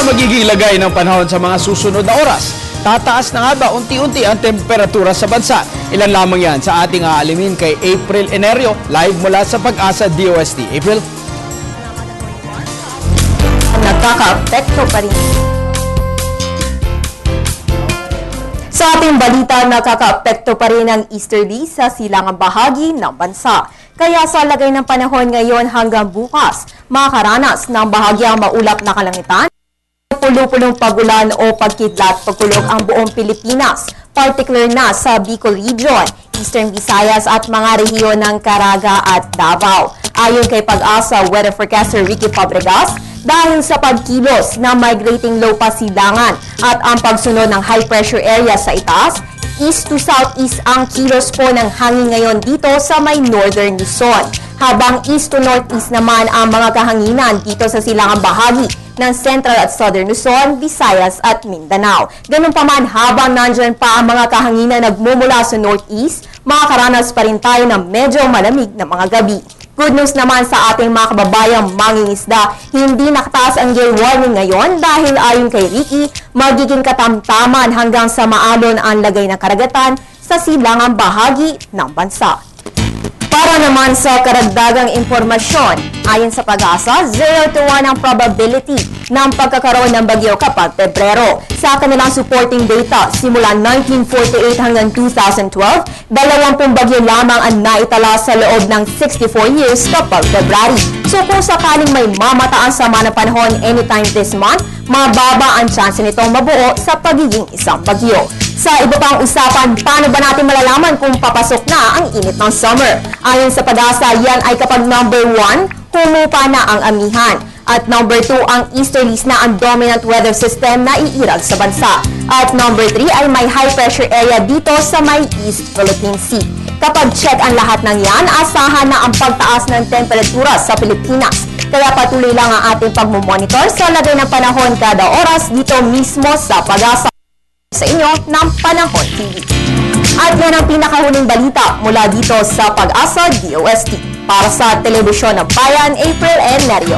magiging lagay ng panahon sa mga susunod na oras? Tataas na nga ba unti-unti ang temperatura sa bansa? Ilan lamang yan sa ating aalimin kay April Enerio, live mula sa Pag-asa DOST. April? Nagkaka-apekto pa rin. Sa ating balita, nakaka-apekto pa rin ang Easterly sa silangang bahagi ng bansa. Kaya sa lagay ng panahon ngayon hanggang bukas, makakaranas ng bahagyang maulap na kalangitan, pulo-pulong pagulan o pagkidlat pagkulog ang buong Pilipinas, particular na sa Bicol Region, Eastern Visayas at mga rehiyon ng Caraga at Davao. Ayon kay Pag-asa Weather Forecaster Ricky Fabregas, dahil sa pagkilos ng migrating low pasilangan at ang pagsunod ng high pressure area sa itaas, east to southeast ang kilos po ng hangin ngayon dito sa may northern Luzon. Habang east to northeast naman ang mga kahanginan dito sa silangang bahagi ng Central at Southern Luzon, Visayas at Mindanao. Ganun pa man, habang nandyan pa ang mga kahanginan nagmumula sa northeast, makakaranas pa rin tayo ng medyo malamig na mga gabi. Good news naman sa ating mga kababayang mangingisda, hindi nakataas ang gale warning ngayon dahil ayon kay Ricky, magiging katamtaman hanggang sa maalon ang lagay ng karagatan sa silangang bahagi ng bansa. Para naman sa karagdagang impormasyon, ayon sa Pag-asa, 0 to 1 ang probability ng pagkakaroon ng bagyo kapag Pebrero. Sa kanilang supporting data, simula 1948 hanggang 2012, 20 bagyo lamang ang naitala sa loob ng 64 years kapag February. So kung sakaling may mamataan sama ng panahon anytime this month, mababa ang chance nitong mabuo sa pagiging isang bagyo. Sa iba pang usapan, paano ba natin malalaman kung papasok na ang init ng summer? Ayon sa Pag-asa, yan ay kapag number 1, humupa na ang amihan. At number 2, ang easterlies na ang dominant weather system na iirag sa bansa. At number 3 ay may high pressure area dito sa may East Philippine Sea. Kapag check ang lahat ng yan, asahan na ang pagtaas ng temperatura sa Pilipinas. Kaya patuloy lang ang ating pagmumonitor sa lagay ng panahon kada oras dito mismo sa Pag-asa sa inyo ng Panahon TV. At yan ang pinakahuling balita mula dito sa Pag-asa DOST. Para sa Telebisyon ng Bayan, April Enerio.